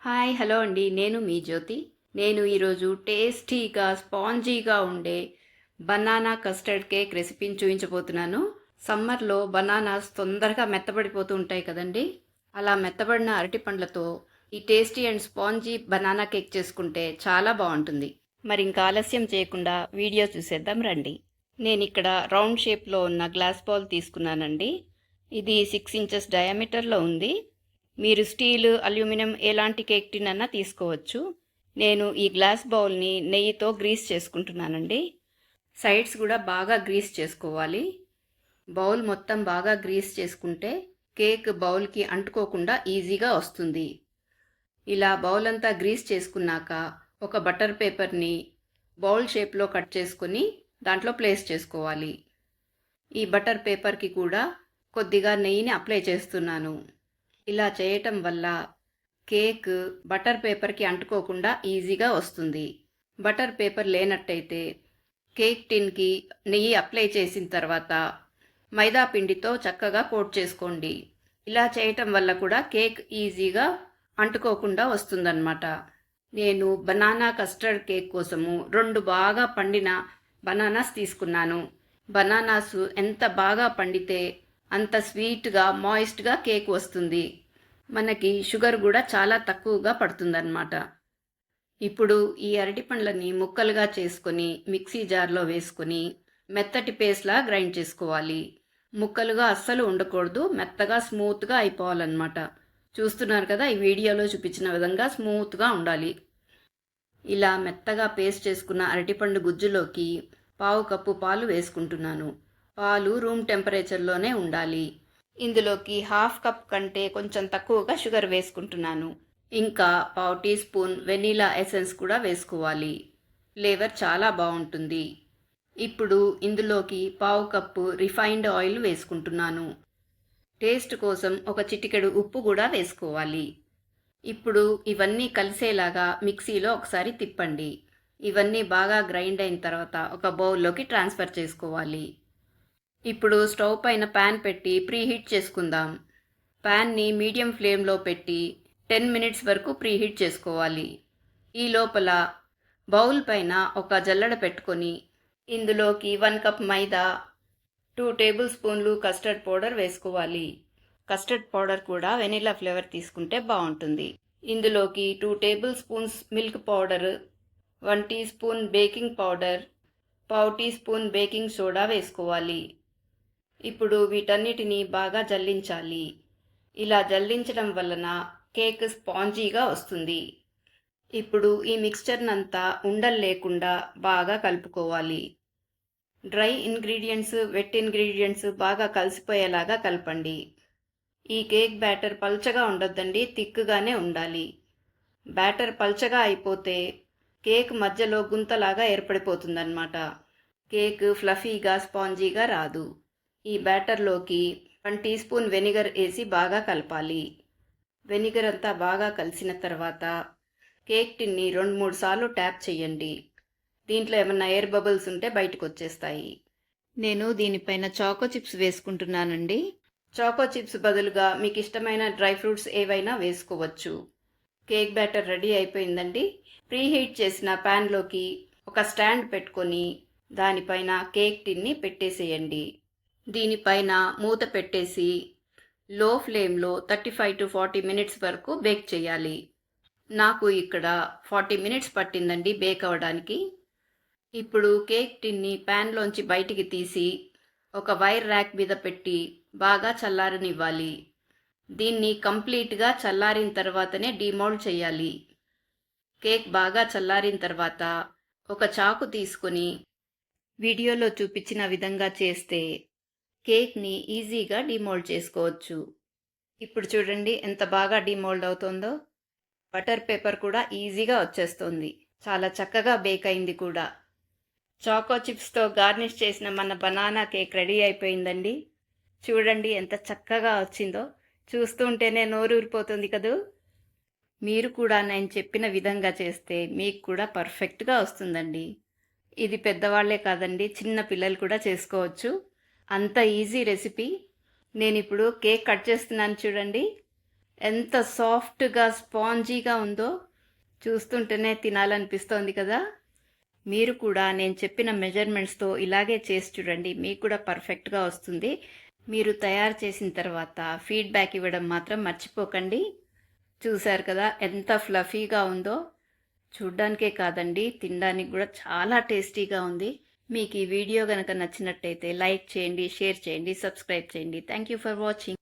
Hi hello అండి. నేను మీ జ్యోతి. నేను ఈరోజు టేస్టీగా స్పాంజీగా ఉండే బనానా కస్టర్డ్ కేక్ రెసిపీని చూపించబోతున్నాను. సమ్మర్లో బనానాస్ తొందరగా మెత్తబడిపోతూ ఉంటాయి కదండి. అలా మెత్తబడిన అరటి పండ్లతో ఈ tasty and spongy banana cake చేసుకుంటే చాలా బాగుంటుంది. మరి ఇంకా ఆలస్యం చేయకుండా వీడియో చూసేద్దాం రండి. నేను ఇక్కడ రౌండ్ షేప్లో ఉన్న గ్లాస్ బౌల్ తీసుకున్నానండి. ఇది 6 ఇంచెస్ డయామీటర్లో ఉంది. మీరు స్టీల్, అల్యూమినియం ఎలాంటి కేక్ టిన్ అన్నా తీసుకోవచ్చు. నేను ఈ గ్లాస్ బౌల్ని నెయ్యితో గ్రీస్ చేసుకుంటున్నానండి. సైడ్స్ కూడా బాగా గ్రీస్ చేసుకోవాలి. బౌల్ మొత్తం బాగా గ్రీస్ చేసుకుంటే కేక్ బౌల్కి అంటుకోకుండా ఈజీగా వస్తుంది. ఇలా బౌల్ అంతా గ్రీస్ చేసుకున్నాక ఒక బటర్ పేపర్ని బౌల్ షేప్లో కట్ చేసుకొని దాంట్లో ప్లేస్ చేసుకోవాలి. ఈ బటర్ పేపర్కి కూడా కొద్దిగా నెయ్యిని అప్లై చేస్తున్నాను. ఇలా చేయటం వల్ల కేక్ బటర్ పేపర్కి అంటుకోకుండా ఈజీగా వస్తుంది. బటర్ పేపర్ లేనట్టయితే కేక్ టిన్కి నెయ్యి అప్లై చేసిన తర్వాత మైదా పిండితో చక్కగా కోట్ చేసుకోండి. ఇలా చేయటం వల్ల కూడా కేక్ ఈజీగా అంటుకోకుండా వస్తుందన్నమాట. నేను బనానా కస్టర్డ్ కేక్ కోసము 2 బాగా పండిన బనానాస్ తీసుకున్నాను. బనానాస్ ఎంత బాగా పండితే అంత స్వీట్గా మాయిస్ట్గా కేక్ వస్తుంది. మనకి షుగర్ కూడా చాలా తక్కువగా పడుతుందన్నమాట. ఇప్పుడు ఈ అరటి పండ్లని ముక్కలుగా చేసుకొని మిక్సీ జార్లో వేసుకొని మెత్తటి పేస్ట్లా గ్రైండ్ చేసుకోవాలి. ముక్కలుగా అస్సలు ఉండకూడదు, మెత్తగా స్మూత్గా అయిపోవాలన్నమాట. చూస్తున్నారు కదా, ఈ వీడియోలో చూపించిన విధంగా స్మూత్గా ఉండాలి. ఇలా మెత్తగా పేస్ట్ చేసుకున్న అరటిపండు గుజ్జులోకి 1/2 కప్పు పాలు వేసుకుంటున్నాను. పాలు రూమ్ టెంపరేచర్లోనే ఉండాలి. ఇందులోకి 1/2 కప్ కంటే కొంచెం తక్కువగా షుగర్ వేసుకుంటున్నాను. ఇంకా 1/2 టీ స్పూన్ వెనీలా ఎసెన్స్ కూడా వేసుకోవాలి. ఫ్లేవర్ చాలా బాగుంటుంది. ఇప్పుడు ఇందులోకి 1/2 కప్పు రిఫైన్డ్ ఆయిల్ వేసుకుంటున్నాను. టేస్ట్ కోసం ఒక చిటికెడు ఉప్పు కూడా వేసుకోవాలి. ఇప్పుడు ఇవన్నీ కలిసేలాగా మిక్సీలో ఒకసారి తిప్పండి. ఇవన్నీ బాగా గ్రైండ్ అయిన తర్వాత ఒక బౌల్లోకి ట్రాన్స్ఫర్ చేసుకోవాలి. ఇప్పుడు స్టవ్ పైన ప్యాన్ పెట్టి ప్రీహీట్ చేసుకుందాం. ప్యాన్ని మీడియం ఫ్లేమ్లో పెట్టి 10 మినిట్స్ వరకు ప్రీహీట్ చేసుకోవాలి. ఈ లోపల బౌల్ పైన ఒక జల్లెడ పెట్టుకొని ఇందులోకి 1 కప్ మైదా, 2 టేబుల్ స్పూన్లు కస్టర్డ్ పౌడర్ వేసుకోవాలి. కస్టర్డ్ పౌడర్ కూడా వెనిలా ఫ్లేవర్ తీసుకుంటే బాగుంటుంది. ఇందులోకి 2 tablespoons milk powder, 1 teaspoon baking powder, 1/2 teaspoon baking soda వేసుకోవాలి. ఇప్పుడు వీటన్నిటిని బాగా జల్లించాలి. ఇలా జల్లించడం వలన కేక్ స్పాంజీగా వస్తుంది. ఇప్పుడు ఈ మిక్స్చర్నంతా ఉండలు లేకుండా బాగా కలుపుకోవాలి. డ్రై ఇంగ్రీడియంట్స్, వెట్ ఇంగ్రీడియంట్స్ బాగా కలిసిపోయేలాగా కలపండి. ఈ కేక్ బ్యాటర్ పల్చగా ఉండొద్దండి, థిక్గానే ఉండాలి. బ్యాటర్ పల్చగా అయిపోతే కేక్ మధ్యలో గుంతలాగా ఏర్పడిపోతుందన్నమాట. కేక్ ఫ్లఫీగా స్పాంజీగా రాదు. ఈ బ్యాటర్లోకి 1 టీ స్పూన్ వెనిగర్ వేసి బాగా కలపాలి. వెనిగర్ అంతా బాగా కలిసిన తర్వాత కేక్ టిన్ని 2-3 సార్లు ట్యాప్ చేయండి. దీంట్లో ఏమన్నా ఎయిర్ బబుల్స్ ఉంటే బయటకు వచ్చేస్తాయి. నేను దీనిపైన చాకో చిప్స్ వేసుకుంటున్నానండి. చాకో చిప్స్ బదులుగా మీకు ఇష్టమైన డ్రై ఫ్రూట్స్ ఏవైనా వేసుకోవచ్చు. కేక్ బ్యాటర్ రెడీ అయిపోయిందండి. ప్రీహీట్ చేసిన ప్యాన్లోకి ఒక స్టాండ్ పెట్టుకొని దానిపైన కేక్ టిన్ని పెట్టేసేయండి. దీనిపైన మూత పెట్టేసి లో ఫ్లేమ్లో 35 to 40 మినిట్స్ వరకు బేక్ చేయాలి. నాకు ఇక్కడ 40 మినిట్స్ పట్టిందండి బేక్ అవ్వడానికి. ఇప్పుడు కేక్ టిన్ని ప్యాన్లోంచి బయటికి తీసి ఒక వైర్ ర్యాక్ మీద పెట్టి బాగా చల్లారనివ్వాలి. దీన్ని కంప్లీట్గా చల్లారిన తర్వాతనే డీమౌల్డ్ చేయాలి. కేక్ బాగా చల్లారిన తర్వాత ఒక చాకు తీసుకొని వీడియోలో చూపించిన విధంగా చేస్తే కేక్ని ఈజీగా డీమోల్డ్ చేసుకోవచ్చు. ఇప్పుడు చూడండి ఎంత బాగా డీమోల్డ్ అవుతుందో. బటర్ పేపర్ కూడా ఈజీగా వచ్చేస్తుంది. చాలా చక్కగా బేక్ అయింది కూడా. చాకో చిప్స్తో గార్నిష్ చేసిన మన బనానా కేక్ రెడీ అయిపోయిందండి. చూడండి ఎంత చక్కగా వచ్చిందో. చూస్తుంటేనే నోరూరిపోతుంది కదూ. మీరు కూడా నేను చెప్పిన విధంగా చేస్తే మీకు కూడా పర్ఫెక్ట్గా వస్తుందండి. ఇది పెద్దవాళ్లే కాదండి, చిన్న పిల్లలు కూడా చేసుకోవచ్చు. అంత ఈజీ రెసిపీ. నేను ఇప్పుడు కేక్ కట్ చేస్తున్నాను చూడండి. ఎంత సాఫ్ట్గా స్పాంజీగా ఉందో చూస్తుంటేనే తినాలనిపిస్తోంది కదా. మీరు కూడా నేను చెప్పిన మెజర్మెంట్స్తో ఇలాగే చేసి చూడండి, మీకు కూడా పర్ఫెక్ట్గా వస్తుంది. మీరు తయారు చేసిన తర్వాత ఫీడ్బ్యాక్ ఇవ్వడం మాత్రం మర్చిపోకండి. చూశారు కదా ఎంత ఫ్లఫీగా ఉందో. చూడ్డానికే కాదండి, తినడానికి కూడా చాలా టేస్టీగా ఉంది. మీకు ఈ వీడియో కనుక నచ్చినట్టయితే లైక్ చేయండి, షేర్ చేయండి, సబ్స్క్రైబ్ చేయండి. Thank you for watching.